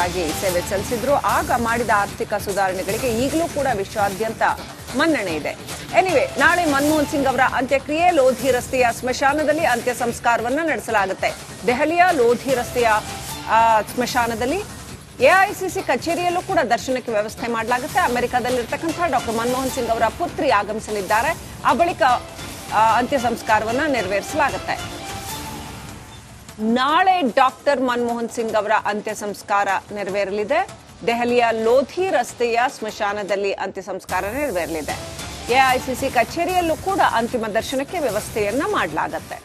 ಮುಖ್ಯಮಂತ್ರಿಯಾಗಿ ಸೇವೆ ಸಲ್ಲಿಸಿದ್ರು. ಆಗ ಮಾಡಿದ ಆರ್ಥಿಕ ಸುಧಾರಣೆಗಳಿಗೆ ಈಗಲೂ ಕೂಡ ವಿಶ್ವಾದ್ಯಂತ ಮನ್ನಣೆ ಇದೆ. ಎನಿವೆ, ನಾಳೆ ಮನಮೋಹನ್ ಸಿಂಗ್ ಅವರ ಅಂತ್ಯಕ್ರಿಯೆ ಲೋಧಿ ರಸ್ತೆಯ ಸ್ಮಶಾನದಲ್ಲಿ ಅಂತ್ಯ ಸಂಸ್ಕಾರವನ್ನ ನಡೆಸಲಾಗುತ್ತೆ. ದೆಹಲಿಯ ಲೋಧಿ ರಸ್ತೆಯ ಸ್ಮಶಾನದಲ್ಲಿ ಎಐಸಿಸಿ ಕಚೇರಿಯಲ್ಲೂ ಕೂಡ ದರ್ಶನಕ್ಕೆ ವ್ಯವಸ್ಥೆ ಮಾಡಲಾಗುತ್ತೆ. ಅಮೆರಿಕದಲ್ಲಿರ್ತಕ್ಕಂಥ ಡಾಕ್ಟರ್ ಮನಮೋಹನ್ ಸಿಂಗ್ ಅವರ ಪುತ್ರಿ ಆಗಮಿಸಲಿದ್ದಾರೆ. ಆ ಬಳಿಕ ಅಂತ್ಯ ಸಂಸ್ಕಾರವನ್ನ ನೆರವೇರಿಸಲಾಗುತ್ತೆ. ನಾಳೆ ಡಾಕ್ಟರ್ ಮನಮೋಹನ್ ಸಿಂಗ್ ಅವರ ಅಂತ್ಯ ಸಂಸ್ಕಾರ ನೆರವೇರಲಿದೆ. ದೆಹಲಿಯ ಲೋಧಿ ರಸ್ತೆಯ ಸ್ಮಶಾನದಲ್ಲಿ ಅಂತ್ಯ ಸಂಸ್ಕಾರ ನೆರವೇರಲಿದೆ. ಎಐಸಿಸಿ ಕಚೇರಿಯಲ್ಲೂ ಕೂಡ ಅಂತಿಮ ದರ್ಶನಕ್ಕೆ ವ್ಯವಸ್ಥೆಯನ್ನ ಮಾಡಲಾಗುತ್ತೆ.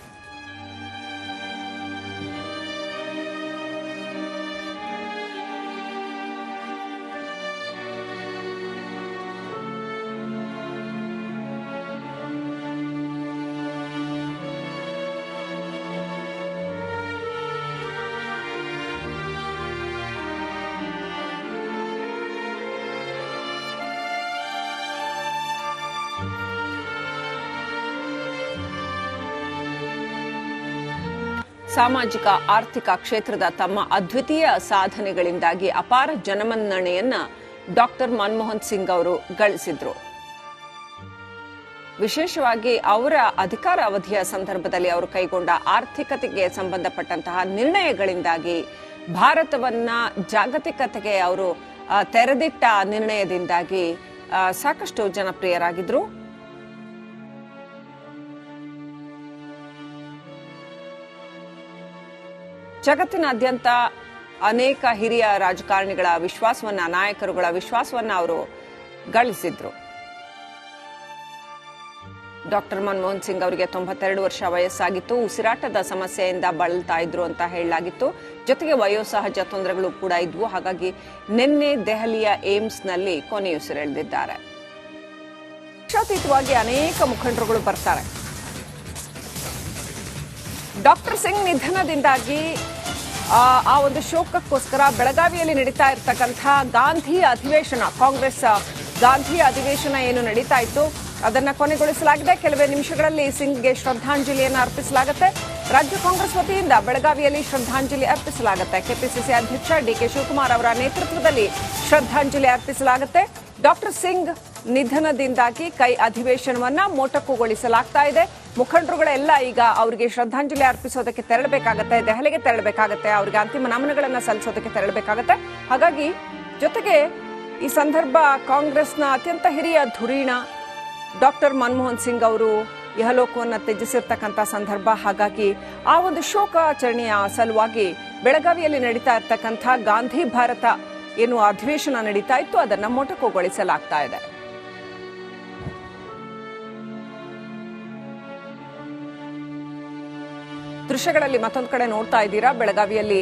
ಸಾಮಾಜಿಕ ಆರ್ಥಿಕ ಕ್ಷೇತ್ರದ ತಮ್ಮ ಅದ್ವಿತೀಯ ಸಾಧನೆಗಳಿಂದಾಗಿ ಅಪಾರ ಜನಮನ್ನಣೆಯನ್ನ ಡಾಕ್ಟರ್ ಮನಮೋಹನ್ ಸಿಂಗ್ ಅವರು ಗಳಿಸಿದ್ರು. ವಿಶೇಷವಾಗಿ ಅವರ ಅಧಿಕಾರ ಅವಧಿಯ ಸಂದರ್ಭದಲ್ಲಿ ಅವರು ಕೈಗೊಂಡ ಆರ್ಥಿಕತೆಗೆ ಸಂಬಂಧಪಟ್ಟಂತಹ ನಿರ್ಣಯಗಳಿಂದಾಗಿ ಭಾರತವನ್ನ ಜಾಗತಿಕತೆಗೆ ಅವರು ತೆರೆದಿಟ್ಟ ನಿರ್ಣಯದಿಂದಾಗಿ ಸಾಕಷ್ಟು ಜನಪ್ರಿಯರಾಗಿದ್ರು. ಜಗತ್ತಿನಾದ್ಯಂತ ಅನೇಕ ಹಿರಿಯ ರಾಜಕಾರಣಿಗಳ ವಿಶ್ವಾಸವನ್ನ, ನಾಯಕರುಗಳ ವಿಶ್ವಾಸವನ್ನ ಅವರು ಗಳಿಸಿದ್ರು. ಡಾಕ್ಟರ್ ಮನಮೋಹನ್ ಸಿಂಗ್ ಅವರಿಗೆ 92 ವರ್ಷ ವಯಸ್ಸಾಗಿತ್ತು. ಉಸಿರಾಟದ ಸಮಸ್ಯೆಯಿಂದ ಬಳಲ್ತಾ ಇದ್ರು ಅಂತ ಹೇಳಲಾಗಿತ್ತು. ಜೊತೆಗೆ ವಯೋಸಹಜ ತೊಂದರೆಗಳು ಕೂಡ ಇದ್ವು. ಹಾಗಾಗಿ ನಿನ್ನೆ ದೆಹಲಿಯ ಏಮ್ಸ್ನಲ್ಲಿ ಕೊನೆಯುಸಿರೆಳೆದಿದ್ದಾರೆ. ಪಕ್ಷಾತೀತವಾಗಿ ಅನೇಕ ಮುಖಂಡರುಗಳು ಬರ್ತಾರೆ. ಡಾಕ್ಟರ್ ಸಿಂಗ್ ನಿಧನದಿಂದಾಗಿ ಆ ಒಂದು ಶೋಕಕ್ಕೋಸ್ಕರ ಬೆಳಗಾವಿಯಲ್ಲಿ ನಡೀತಾ ಇರತಕ್ಕಂಥ ಗಾಂಧಿ ಅಧಿವೇಶನ, ಕಾಂಗ್ರೆಸ್ ಗಾಂಧಿ ಅಧಿವೇಶನ ಏನು ನಡೀತಾ ಇತ್ತು ಅದನ್ನ ಕೊನೆಗೊಳಿಸಲಾಗಿದೆ. ಕೆಲವೇ ನಿಮಿಷಗಳಲ್ಲಿ ಸಿಂಗ್ಗೆ ಶ್ರದ್ಧಾಂಜಲಿಯನ್ನು ಅರ್ಪಿಸಲಾಗುತ್ತೆ. ರಾಜ್ಯ ಕಾಂಗ್ರೆಸ್ ವತಿಯಿಂದ ಬೆಳಗಾವಿಯಲ್ಲಿ ಶ್ರದ್ಧಾಂಜಲಿ ಅರ್ಪಿಸಲಾಗುತ್ತೆ. ಕೆಪಿಸಿಸಿ ಅಧ್ಯಕ್ಷ ಡಿಕೆ ಶಿವಕುಮಾರ್ ಅವರ ನೇತೃತ್ವದಲ್ಲಿ ಶ್ರದ್ಧಾಂಜಲಿ ಅರ್ಪಿಸಲಾಗುತ್ತೆ. ಡಾಕ್ಟರ್ ಸಿಂಗ್ ನಿಧನದಿಂದಾಗಿ ಕೈ ಅಧಿವೇಶನವನ್ನ ಮೊಟಕುಗೊಳಿಸಲಾಗ್ತಾ ಇದೆ. ಮುಖಂಡರುಗಳೆಲ್ಲ ಈಗ ಅವರಿಗೆ ಶ್ರದ್ಧಾಂಜಲಿ ಅರ್ಪಿಸೋದಕ್ಕೆ ತೆರಳಬೇಕಾಗತ್ತೆ, ದೆಹಲಿಗೆ ತೆರಳಬೇಕಾಗತ್ತೆ, ಅವರಿಗೆ ಅಂತಿಮ ನಮನಗಳನ್ನ ಸಲ್ಲಿಸೋದಕ್ಕೆ ತೆರಳಬೇಕಾಗತ್ತೆ. ಹಾಗಾಗಿ ಜೊತೆಗೆ ಈ ಸಂದರ್ಭ ಕಾಂಗ್ರೆಸ್ನ ಅತ್ಯಂತ ಹಿರಿಯ ಧುರೀಣ ಡಾಕ್ಟರ್ ಮನಮೋಹನ್ ಸಿಂಗ್ ಅವರು ಇಹಲೋಕವನ್ನು ತ್ಯಜಿಸಿರ್ತಕ್ಕಂಥ ಸಂದರ್ಭ. ಹಾಗಾಗಿ ಆ ಒಂದು ಶೋಕಾಚರಣೆಯ ಸಲುವಾಗಿ ಬೆಳಗಾವಿಯಲ್ಲಿ ನಡೀತಾ ಇರ್ತಕ್ಕಂಥ ಗಾಂಧಿ ಭಾರತ ಏನು ಅಧಿವೇಶನ ನಡೀತಾ ಇತ್ತು ಅದನ್ನ ಮೊಟಕುಗೊಳಿಸಲಾಗ್ತಾ ಇದೆ. ದೃಶ್ಯಗಳಲ್ಲಿ ಮತ್ತೊಂದು ಕಡೆ ನೋಡ್ತಾ ಇದ್ದೀರಾ, ಬೆಳಗಾವಿಯಲ್ಲಿ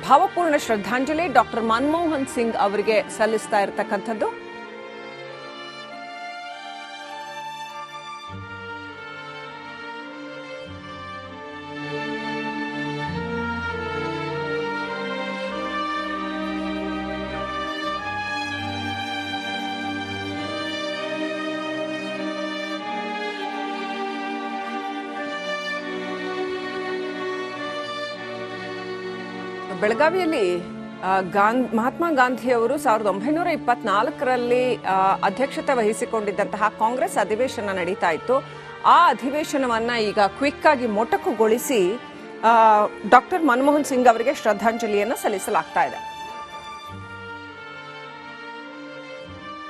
ಭಾವಪೂರ್ಣ ಶ್ರದ್ಧಾಂಜಲಿ ಡಾಕ್ಟರ್ ಮನಮೋಹನ್ ಸಿಂಗ್ ಅವರಿಗೆ ಸಲ್ಲಿಸ್ತಾ ಇರತಕ್ಕಂಥದ್ದು. ಬೆಳಗಾವಿಯಲ್ಲಿ ಮಹಾತ್ಮ ಗಾಂಧಿ ಅವರು 1924ರಲ್ಲಿ ಅಧ್ಯಕ್ಷತೆ ವಹಿಸಿಕೊಂಡಿದ್ದಂತಹ ಕಾಂಗ್ರೆಸ್ ಅಧಿವೇಶನ ನಡೀತಾ ಇತ್ತು. ಆ ಅಧಿವೇಶನವನ್ನ ಈಗ ಕ್ವಿಕ್ ಆಗಿ ಮೊಟಕುಗೊಳಿಸಿ ಡಾಕ್ಟರ್ ಮನಮೋಹನ್ ಸಿಂಗ್ ಅವರಿಗೆ ಶ್ರದ್ಧಾಂಜಲಿಯನ್ನು ಸಲ್ಲಿಸಲಾಗ್ತಾ ಇದೆ.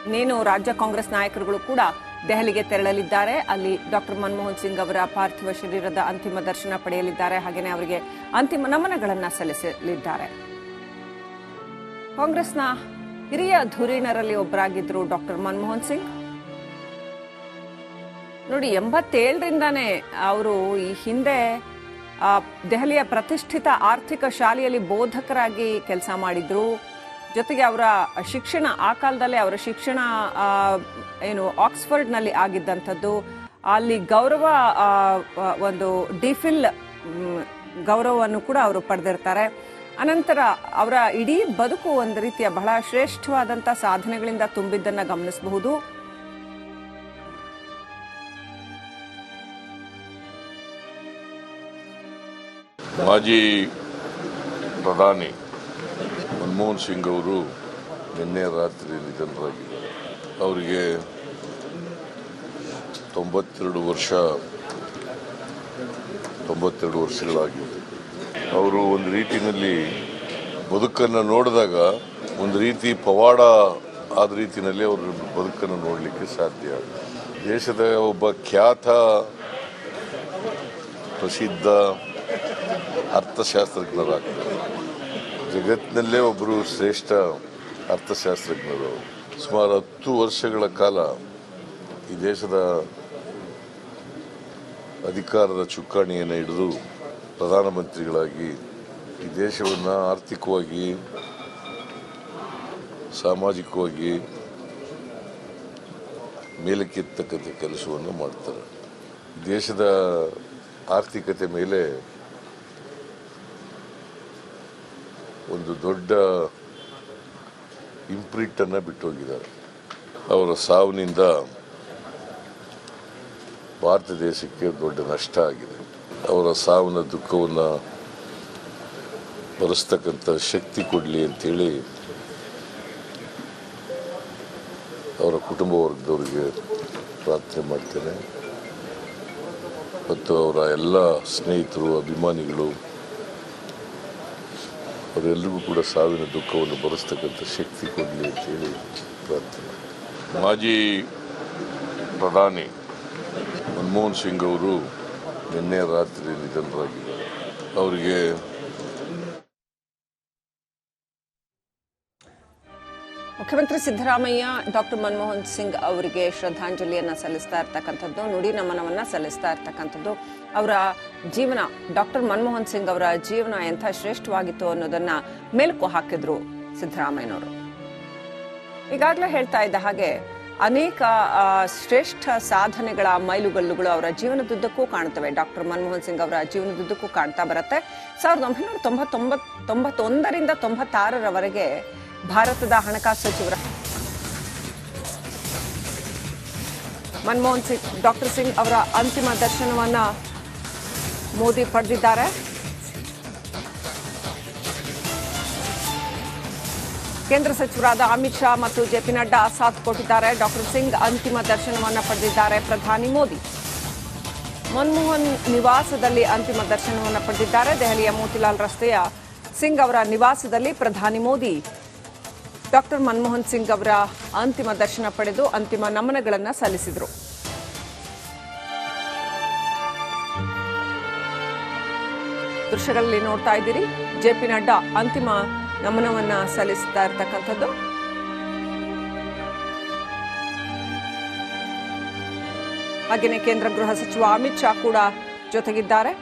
ಇನ್ನೇನು ರಾಜ್ಯ ಕಾಂಗ್ರೆಸ್ ನಾಯಕರುಗಳು ಕೂಡ ದೆಹಲಿಗೆ ತೆರಳಲಿದ್ದಾರೆ. ಅಲ್ಲಿ ಡಾಕ್ಟರ್ ಮನಮೋಹನ್ ಸಿಂಗ್ ಅವರ ಪಾರ್ಥಿವ ಶರೀರದ ಅಂತಿಮ ದರ್ಶನ ಪಡೆಯಲಿದ್ದಾರೆ. ಹಾಗೆಯೇ ಅವರಿಗೆ ಅಂತಿಮ ನಮನಗಳನ್ನು ಸಲ್ಲಿಸಲಿದ್ದಾರೆ. ಕಾಂಗ್ರೆಸ್ನ ಹಿರಿಯ ಧುರೀಣರಲ್ಲಿ ಒಬ್ಬರಾಗಿದ್ದರು ಡಾಕ್ಟರ್ ಮನಮೋಹನ್ ಸಿಂಗ್. ನೋಡಿ, 87ರಿಂದಾನೇ ಅವರು ಈ ಹಿಂದೆ ದೆಹಲಿಯ ಪ್ರತಿಷ್ಠಿತ ಆರ್ಥಿಕ ಶಾಲೆಯಲ್ಲಿ ಬೋಧಕರಾಗಿ ಕೆಲಸ ಮಾಡಿದ್ರು. ಜೊತೆಗೆ ಅವರ ಶಿಕ್ಷಣ ಆ ಕಾಲದಲ್ಲೇ ಅವರ ಶಿಕ್ಷಣ ಏನು ಆಕ್ಸ್ಫರ್ಡ್ನಲ್ಲಿ ಆಗಿದ್ದಂಥದ್ದು. ಅಲ್ಲಿ ಗೌರವ ಒಂದು ಡಿಫಿಲ್ ಗೌರವವನ್ನು ಕೂಡ ಅವರು ಪಡೆದಿರ್ತಾರೆ. ಅನಂತರ ಅವರ ಇಡೀ ಬದುಕು ಒಂದು ರೀತಿಯ ಬಹಳ ಶ್ರೇಷ್ಠವಾದಂಥ ಸಾಧನೆಗಳಿಂದ ತುಂಬಿದ್ದನ್ನು ಗಮನಿಸಬಹುದು. ಮಾಜಿ ಪ್ರಧಾನಿ ಮನಮೋಹನ್ ಸಿಂಗ್ ಅವರು ನಿನ್ನೆ ರಾತ್ರಿ ನಿಧನರಾಗಿದ್ದಾರೆ. ಅವರಿಗೆ 92 ವರ್ಷಗಳಾಗಿವೆ. ಅವರು ಒಂದು ರೀತಿಯಲ್ಲಿ ಬದುಕನ್ನು ನೋಡಿದಾಗ ಒಂದು ರೀತಿ ಪವಾಡ ಆದ ರೀತಿಯಲ್ಲಿ ಅವರು ಬದುಕನ್ನು ನೋಡಲಿಕ್ಕೆ ಸಾಧ್ಯ. ದೇಶದ ಒಬ್ಬ ಖ್ಯಾತ ಪ್ರಸಿದ್ಧ ಅರ್ಥಶಾಸ್ತ್ರಜ್ಞರಾಗ್ತಾರೆ. ಜಗತ್ತಿನಲ್ಲೇ ಒಬ್ಬರು ಶ್ರೇಷ್ಠ ಅರ್ಥಶಾಸ್ತ್ರಜ್ಞರು. ಸುಮಾರು 10 ವರ್ಷಗಳ ಕಾಲ ಈ ದೇಶದ ಅಧಿಕಾರದ ಚುಕ್ಕಾಣಿಯನ್ನು ಹಿಡಿದು ಪ್ರಧಾನಮಂತ್ರಿಗಳಾಗಿ ಈ ದೇಶವನ್ನು ಆರ್ಥಿಕವಾಗಿ ಸಾಮಾಜಿಕವಾಗಿ ಮೇಲಕ್ಕೆತ್ತಕ್ಕಂಥ ಕೆಲಸವನ್ನು ಮಾಡ್ತಾರೆ. ದೇಶದ ಆರ್ಥಿಕತೆ ಮೇಲೆ ಒಂದು ದೊಡ್ಡ ಇಂಪ್ರಿಂಟನ್ನು ಬಿಟ್ಟೋಗಿದ್ದಾರೆ. ಅವರ ಸಾವಿನಿಂದ ಭಾರತ ದೇಶಕ್ಕೆ ದೊಡ್ಡ ನಷ್ಟ ಆಗಿದೆ. ಅವರ ಸಾವಿನ ದುಃಖವನ್ನು ಭರಿಸ್ತಕ್ಕಂಥ ಶಕ್ತಿ ಕೊಡಲಿ ಅಂತೇಳಿ ಅವರ ಕುಟುಂಬ ವರ್ಗದವರಿಗೆ ಪ್ರಾರ್ಥನೆ ಮಾಡ್ತೇನೆ. ಮತ್ತು ಅವರ ಎಲ್ಲ ಸ್ನೇಹಿತರು, ಅಭಿಮಾನಿಗಳು ಅವರೆಲ್ಲರಿಗೂ ಕೂಡ ಸಾವಿನ ದುಃಖವನ್ನು ಭರಿಸ್ತಕ್ಕಂಥ ಶಕ್ತಿ ಕೊಡಲಿ ಅಂತೇಳಿ ಪ್ರಾರ್ಥನೆ. ಮಾಜಿ ಪ್ರಧಾನಿ ಮನಮೋಹನ್ ಸಿಂಗ್ ಅವರು ನಿನ್ನೆ ರಾತ್ರಿ ನಿಧನರಾಗಿದ್ದಾರೆ. ಅವರಿಗೆ ಮುಖ್ಯಮಂತ್ರಿ ಸಿದ್ದರಾಮಯ್ಯ ಡಾಕ್ಟರ್ ಮನಮೋಹನ್ ಸಿಂಗ್ ಅವರಿಗೆ ಶ್ರದ್ಧಾಂಜಲಿಯನ್ನ ಸಲ್ಲಿಸ್ತಾ ಇರ್ತಕ್ಕಂಥದ್ದು, ನುಡಿ ನಮನವನ್ನ ಸಲ್ಲಿಸ್ತಾ ಇರ್ತಕ್ಕಂಥದ್ದು. ಅವರ ಜೀವನ, ಡಾಕ್ಟರ್ ಮನಮೋಹನ್ ಸಿಂಗ್ ಅವರ ಜೀವನ ಎಂಥ ಶ್ರೇಷ್ಠವಾಗಿತ್ತು ಅನ್ನೋದನ್ನ ಮೆಲುಕು ಹಾಕಿದ್ರು ಸಿದ್ದರಾಮಯ್ಯನವರು. ಈಗಾಗಲೇ ಹೇಳ್ತಾ ಇದ್ದ ಹಾಗೆ ಅನೇಕ ಶ್ರೇಷ್ಠ ಸಾಧನೆಗಳ ಮೈಲುಗಲ್ಲುಗಳು ಅವರ ಜೀವನದುದ್ದಕ್ಕೂ ಕಾಣುತ್ತವೆ. ಡಾಕ್ಟರ್ ಮನಮೋಹನ್ ಸಿಂಗ್ ಅವರ ಜೀವನದುದ್ದಕ್ಕೂ ಕಾಣ್ತಾ ಬರುತ್ತೆ. 1991ರಿಂದ 96ರವರೆಗೆ ಭಾರತದ ಹಣಕಾಸು ಸಚಿವರ ಮನಮೋಹನ್ ಸಿಂಗ್, ಡಾಕ್ಟರ್ ಸಿಂಗ್ ಅವರ ಅಂತಿಮ ದರ್ಶನವನ್ನ ಮೋದಿ ಪಡೆದಿದ್ದಾರೆ. ಕೇಂದ್ರ ಸಚಿವರಾದ ಅಮಿತ್ ಶಾ ಮತ್ತು ಜೆಪಿ ನಡ್ಡಾ ಸಾಥ್ ಕೊಟ್ಟಿದ್ದಾರೆ. ಡಾಕ್ಟರ್ ಸಿಂಗ್ ಅಂತಿಮ ದರ್ಶನವನ್ನ ಪಡೆದಿದ್ದಾರೆ ಪ್ರಧಾನಿ ಮೋದಿ. ಮನಮೋಹನ್ ನಿವಾಸದಲ್ಲಿ ಅಂತಿಮ ದರ್ಶನವನ್ನ ಪಡೆದಿದ್ದಾರೆ. ದೆಹಲಿಯ ಮೋತಿಲಾಲ್ ರಸ್ತೆಯ ಸಿಂಗ್ ಅವರ ನಿವಾಸದಲ್ಲಿ ಪ್ರಧಾನಿ ಮೋದಿ ಡಾಕ್ಟರ್ ಮನಮೋಹನ್ ಸಿಂಗ್ ಅವರ ಅಂತಿಮ ದರ್ಶನ ಪಡೆದು ಅಂತಿಮ ನಮನಗಳನ್ನು ಸಲ್ಲಿಸಿದರು. ದೃಶ್ಯಗಳಲ್ಲಿ ನೋಡ್ತಾ ಇದ್ದೀರಿ, ಜೆಪಿ ನಡ್ಡಾ ಅಂತಿಮ ನಮನವನ್ನ ಸಲ್ಲಿಸ್ತಾ ಇರ್ತಕ್ಕಂಥದ್ದು. ಹಾಗೆಯೇ ಕೇಂದ್ರ ಗೃಹ ಸಚಿವ ಅಮಿತ್ ಶಾ ಕೂಡ ಜೊತೆಗಿದ್ದಾರೆ.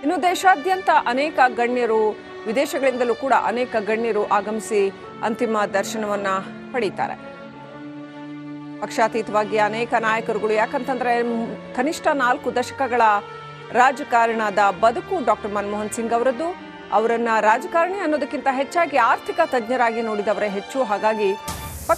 ಇನ್ನು ದೇಶಾದ್ಯಂತ ಅನೇಕ ಗಣ್ಯರು, ವಿದೇಶಗಳಿಂದಲೂ ಕೂಡ ಅನೇಕ ಗಣ್ಯರು ಆಗಮಿಸಿ ಅಂತಿಮ ದರ್ಶನವನ್ನ ಪಡೀತಾರೆ. ಪಕ್ಷಾತೀತವಾಗಿ ಅನೇಕ ನಾಯಕರುಗಳು, ಯಾಕಂತಂದ್ರೆ ಕನಿಷ್ಠ 4 ದಶಕಗಳ ರಾಜಕಾರಣದ ಬದುಕು ಡಾಕ್ಟರ್ ಮನಮೋಹನ್ ಸಿಂಗ್ ಅವರದ್ದು. ಅವರನ್ನ ರಾಜಕಾರಣಿ ಅನ್ನೋದಕ್ಕಿಂತ ಹೆಚ್ಚಾಗಿ ಆರ್ಥಿಕ ತಜ್ಞರಾಗಿ ನೋಡಿದವರೇ ಹೆಚ್ಚು. ಹಾಗಾಗಿ